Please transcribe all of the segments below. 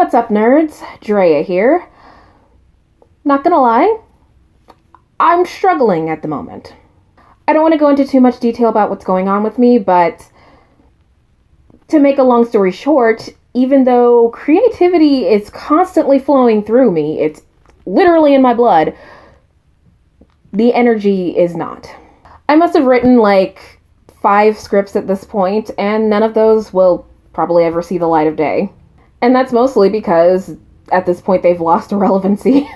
What's up, nerds? Drea here. Not gonna lie, I'm struggling at the moment. I don't want to go into too much detail about what's going on with me, but to make a long story short, even though creativity is constantly flowing through me, it's literally in my blood, the energy is not. I must have written like 5 scripts at this point, and none of those will probably ever see the light of day. And that's mostly because at this point they've lost relevancy.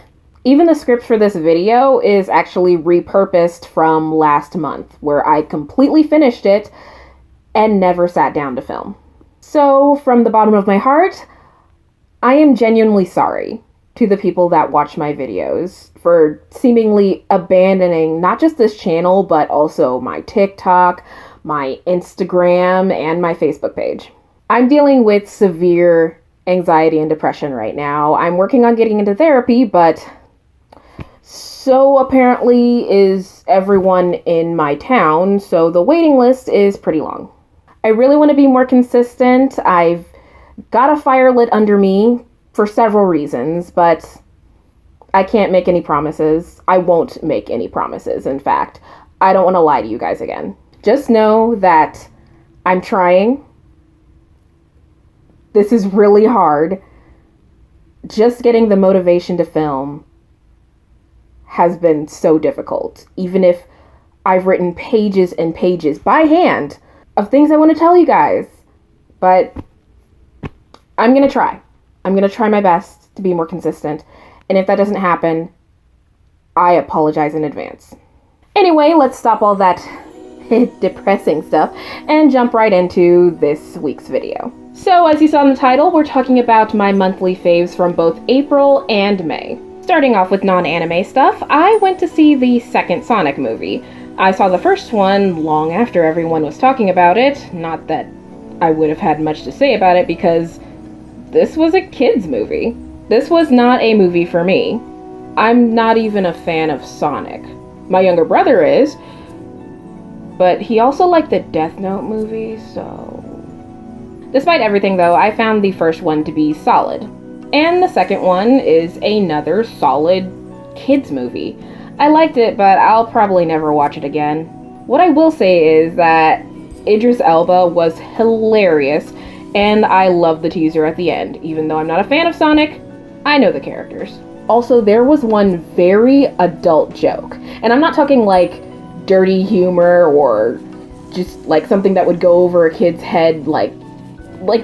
Even the script for this video is actually repurposed from last month, where I completely finished it and never sat down to film. So, from the bottom of my heart, I am genuinely sorry to the people that watch my videos for seemingly abandoning not just this channel, but also my TikTok, my Instagram, and my Facebook page. I'm dealing with severe anxiety and depression right now. I'm working on getting into therapy, but so apparently is everyone in my town, so the waiting list is pretty long. I really want to be more consistent. I've got a fire lit under me for several reasons, but I can't make any promises. I won't make any promises, in fact. I don't want to lie to you guys again. Just know that I'm trying. This is really hard. Just getting the motivation to film has been so difficult, even if I've written pages and pages by hand of things I want to tell you guys. But I'm going to try. I'm going to try my best to be more consistent. And if that doesn't happen, I apologize in advance. Anyway, let's stop all that depressing stuff and jump right into this week's video. So, as you saw in the title, we're talking about my monthly faves from both April and May. Starting off with non-anime stuff, I went to see the second Sonic movie. I saw the first one long after everyone was talking about it. Not that I would have had much to say about it, because this was a kid's movie. This was not a movie for me. I'm not even a fan of Sonic. My younger brother is, but he also liked the Death Note movie, so... Despite everything, though, I found the first one to be solid. And the second one is another solid kids movie. I liked it, but I'll probably never watch it again. What I will say is that Idris Elba was hilarious, and I love the teaser at the end. Even though I'm not a fan of Sonic, I know the characters. Also, there was one very adult joke. And I'm not talking like dirty humor or just like something that would go over a kid's head, like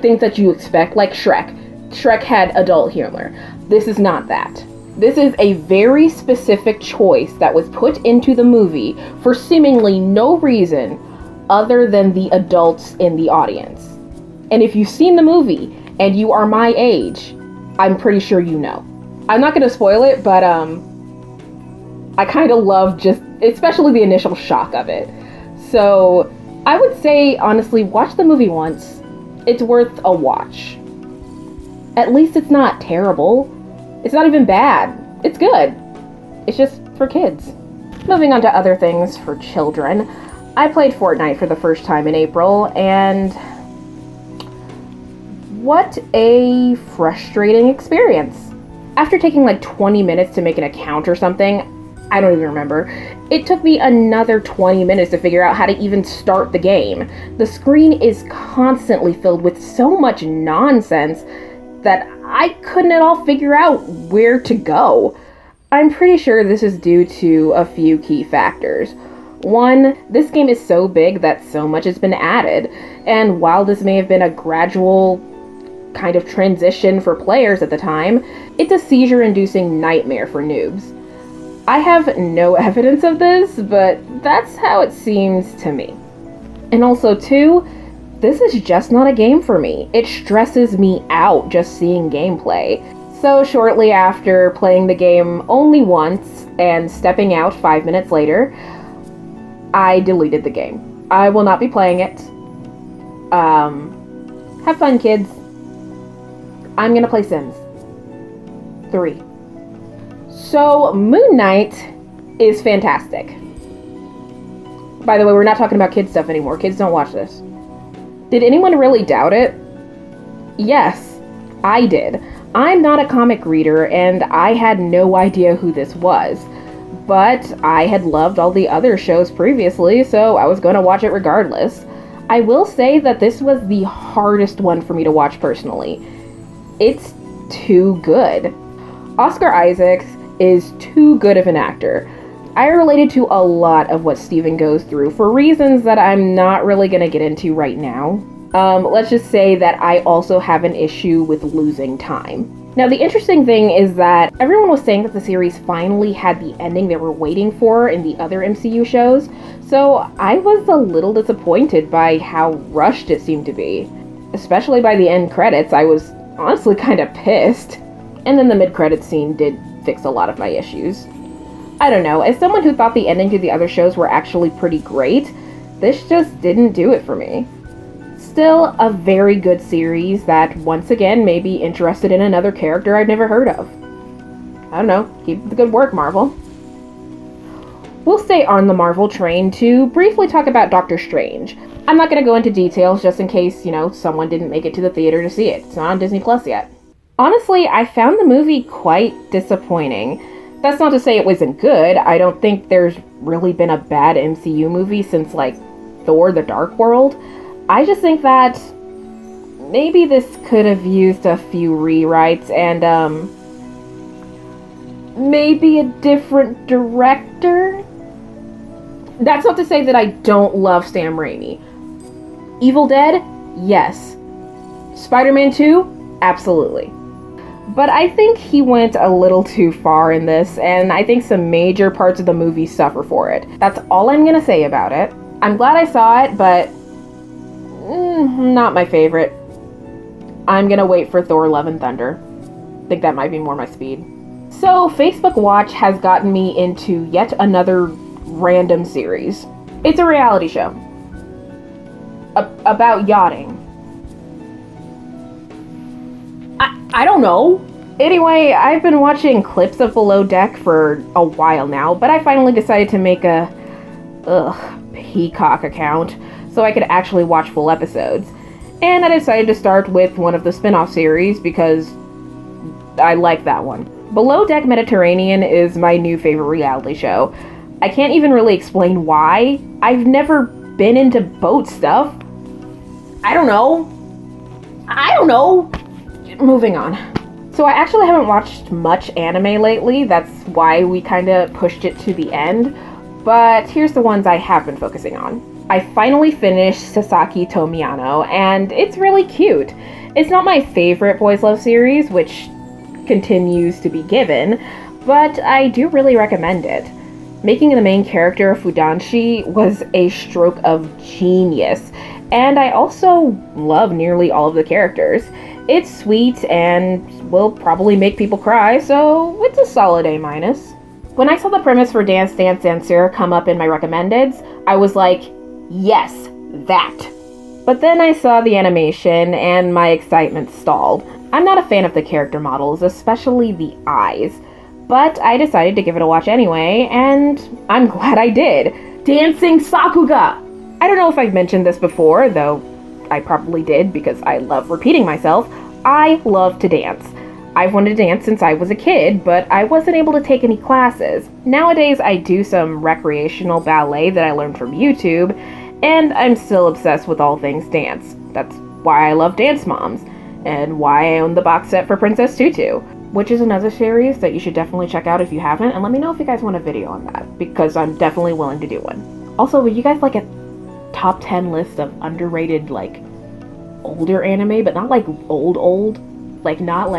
things that you expect, like Shrek. Shrek had adult humor. This is not that. This is a very specific choice that was put into the movie for seemingly no reason other than the adults in the audience. And if you've seen the movie and you are my age, I'm pretty sure you know. I'm not going to spoil it, but I kind of love just, especially the initial shock of it. So I would say, honestly, watch the movie once. It's worth a watch. At least it's not terrible. It's not even bad. It's good. It's just for kids. Moving on to other things for children. I played Fortnite for the first time in April, and what a frustrating experience. After taking like 20 minutes to make an account or something, I don't even remember, it took me another 20 minutes to figure out how to even start the game. The screen is constantly filled with so much nonsense that I couldn't at all figure out where to go. I'm pretty sure this is due to a few key factors. One, this game is so big that so much has been added, and while this may have been a gradual kind of transition for players at the time, it's a seizure-inducing nightmare for noobs. I have no evidence of this, but that's how it seems to me. And also, too, this is just not a game for me. It stresses me out just seeing gameplay. So shortly after playing the game only once and stepping out 5 minutes later, I deleted the game. I will not be playing it. Have fun, kids. I'm gonna play Sims 3. So, Moon Knight is fantastic. By the way, we're not talking about kid stuff anymore. Kids don't watch this. Did anyone really doubt it? Yes, I did. I'm not a comic reader, and I had no idea who this was. But I had loved all the other shows previously, so I was going to watch it regardless. I will say that this was the hardest one for me to watch personally. It's too good. Oscar Isaac is too good of an actor. I related to a lot of what Steven goes through for reasons that I'm not really going to get into right now. Let's just say that I also have an issue with losing time. Now, the interesting thing is that everyone was saying that the series finally had the ending they were waiting for in the other MCU shows, so I was a little disappointed by how rushed it seemed to be. Especially by the end credits, I was honestly kind of pissed. And then the mid-credits scene did fix a lot of my issues. I don't know, as someone who thought the ending to the other shows were actually pretty great, this just didn't do it for me. Still a very good series that, once again, may be interested in another character I've never heard of. I don't know, keep up the good work, Marvel. We'll stay on the Marvel train to briefly talk about Doctor Strange. I'm not going to go into details just in case, someone didn't make it to the theater to see it. It's not on Disney Plus yet. Honestly, I found the movie quite disappointing. That's not to say it wasn't good. I don't think there's really been a bad MCU movie since, Thor: The Dark World. I just think that maybe this could have used a few rewrites and, maybe a different director? That's not to say that I don't love Sam Raimi. Evil Dead? Yes. Spider-Man 2? Absolutely. But I think he went a little too far in this, and I think some major parts of the movie suffer for it. That's all I'm gonna say about it. I'm glad I saw it, but not my favorite. I'm gonna wait for Thor: Love and Thunder. I think that might be more my speed. So, Facebook Watch has gotten me into yet another random series. It's a reality show. About yachting. I don't know. Anyway, I've been watching clips of Below Deck for a while now, but I finally decided to make a Peacock account so I could actually watch full episodes. And I decided to start with one of the spin-off series because I like that one. Below Deck Mediterranean is my new favorite reality show. I can't even really explain why. I've never been into boat stuff. I don't know. Moving on. So I actually haven't watched much anime lately. That's why we kind of pushed it to the end. But here's the ones I have been focusing on. I finally finished Sasaki Tomiyano, and it's really cute. It's not my favorite boys love series, which continues to be given, but I do really recommend it. Making the main character Fudanshi was a stroke of genius, and I also love nearly all of the characters. It's sweet and will probably make people cry, so it's a solid A-. When I saw the premise for Dance Dance Dancer come up in my recommendeds, I was like, yes, that. But then I saw the animation and my excitement stalled. I'm not a fan of the character models, especially the eyes, but I decided to give it a watch anyway, and I'm glad I did. Dancing Sakuga! I don't know if I've mentioned this before, though I probably did because I love repeating myself. I love to dance. I've wanted to dance since I was a kid, but I wasn't able to take any classes. Nowadays, I do some recreational ballet that I learned from YouTube, and I'm still obsessed with all things dance. That's why I love Dance Moms, and why I own the box set for Princess Tutu, which is another series that you should definitely check out if you haven't, and let me know if you guys want a video on that, because I'm definitely willing to do one. Also, would you guys like a top 10 list of underrated, older anime, but not old? Not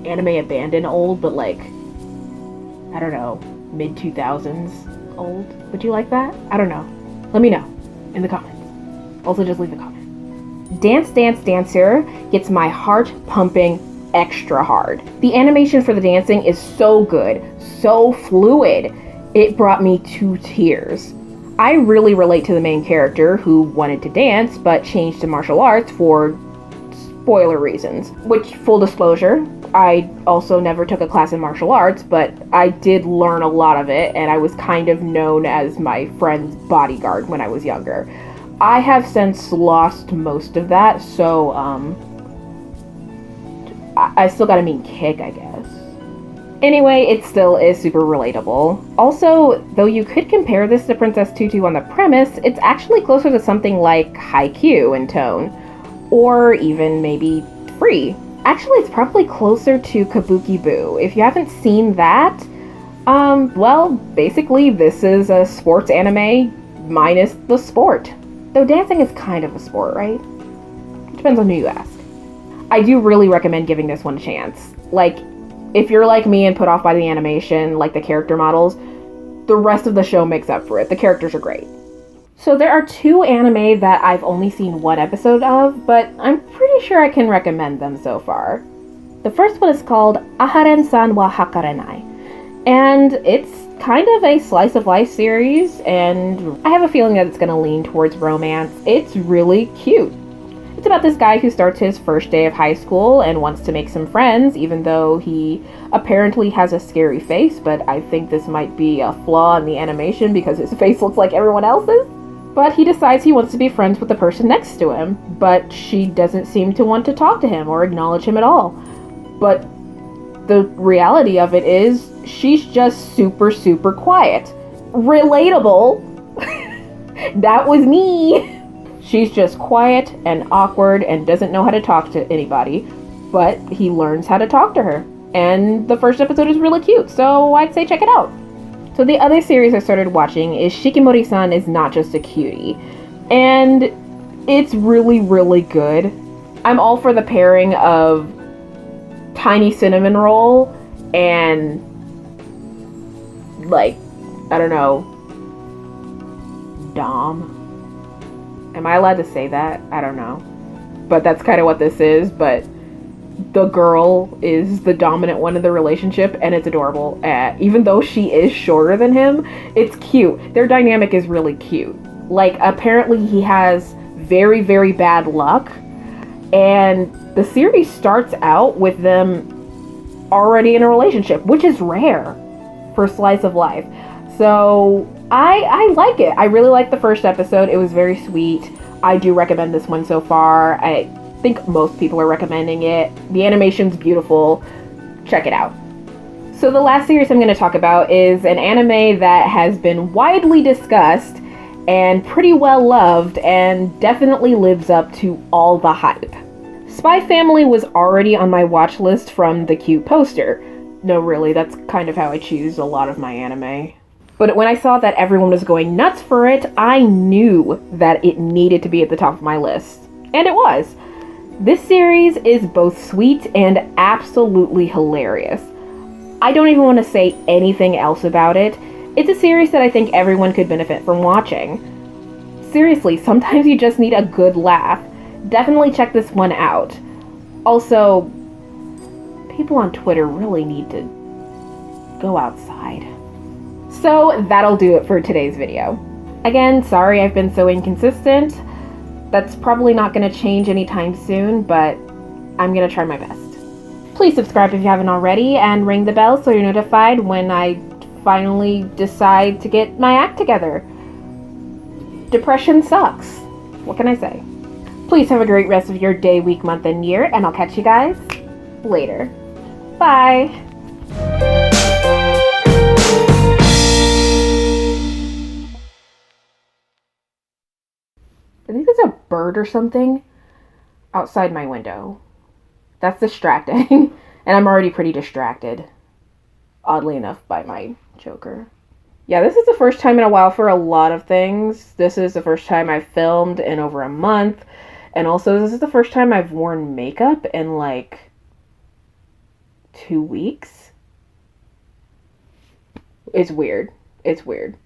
anime abandoned old, but I don't know, mid-2000s old? Would you like that? I don't know. Let me know in the comments. Also, just leave a comment. Dance Dance Dancer gets my heart pumping extra hard. The animation for the dancing is so good, so fluid. It brought me to tears. I really relate to the main character who wanted to dance but changed to martial arts for spoiler reasons. Which, full disclosure, I also never took a class in martial arts, but I did learn a lot of it, and I was kind of known as my friend's bodyguard when I was younger. I have since lost most of that, so I still gotta mean kick, I guess. Anyway, it still is super relatable. Also, though you could compare this to Princess Tutu on the premise, it's actually closer to something like Haikyuu in tone, or even maybe Free. Actually, it's probably closer to Kabuki Boo. If you haven't seen that, well, basically this is a sports anime minus the sport. Though dancing is kind of a sport, right? Depends on who you ask. I do really recommend giving this one a chance. Like, if you're like me and put off by the animation, like the character models, the rest of the show makes up for it. The characters are great. So there are 2 anime that I've only seen 1 episode of, but I'm pretty sure I can recommend them so far. The first one is called Aharen-san wa Hakarenai, and it's kind of a slice of life series, and I have a feeling that it's going to lean towards romance. It's really cute. It's about this guy who starts his first day of high school and wants to make some friends, even though he apparently has a scary face, but I think this might be a flaw in the animation because his face looks like everyone else's. But he decides he wants to be friends with the person next to him, but she doesn't seem to want to talk to him or acknowledge him at all. But the reality of it is, she's just super, super quiet. Relatable. That was me. She's just quiet and awkward and doesn't know how to talk to anybody, but he learns how to talk to her. And the first episode is really cute, so I'd say check it out. So the other series I started watching is Shikimori-san is Not Just a Cutie, and it's really, really good. I'm all for the pairing of tiny cinnamon roll and, like, I don't know, Dom. Am I allowed to say that? I don't know. But that's kind of what this is, but the girl is the dominant one in the relationship, and it's adorable. Even though she is shorter than him, it's cute. Their dynamic is really cute. Like, apparently he has very, very bad luck, and the series starts out with them already in a relationship, which is rare for slice of life. So I like it. I really like the first episode. It was very sweet. I do recommend this one so far. I think most people are recommending it. The animation's beautiful. Check it out. So the last series I'm going to talk about is an anime that has been widely discussed and pretty well loved and definitely lives up to all the hype. Spy Family was already on my watch list from the cute poster. No, really, that's kind of how I choose a lot of my anime. But when I saw that everyone was going nuts for it, I knew that it needed to be at the top of my list. And it was. This series is both sweet and absolutely hilarious. I don't even want to say anything else about it. It's a series that I think everyone could benefit from watching. Seriously, sometimes you just need a good laugh. Definitely check this one out. Also, people on Twitter really need to go outside. So that'll do it for today's video. Again, sorry I've been so inconsistent. That's probably not going to change anytime soon, but I'm going to try my best. Please subscribe if you haven't already, and ring the bell so you're notified when I finally decide to get my act together. Depression sucks. What can I say? Please have a great rest of your day, week, month, and year, and I'll catch you guys later. Bye! I think there's a bird or something outside my window. That's distracting. And I'm already pretty distracted, oddly enough, by my choker. Yeah, this is the first time in a while for a lot of things. This is the first time I've filmed in over a month. And also, this is the first time I've worn makeup in like 2 weeks. It's weird. It's weird.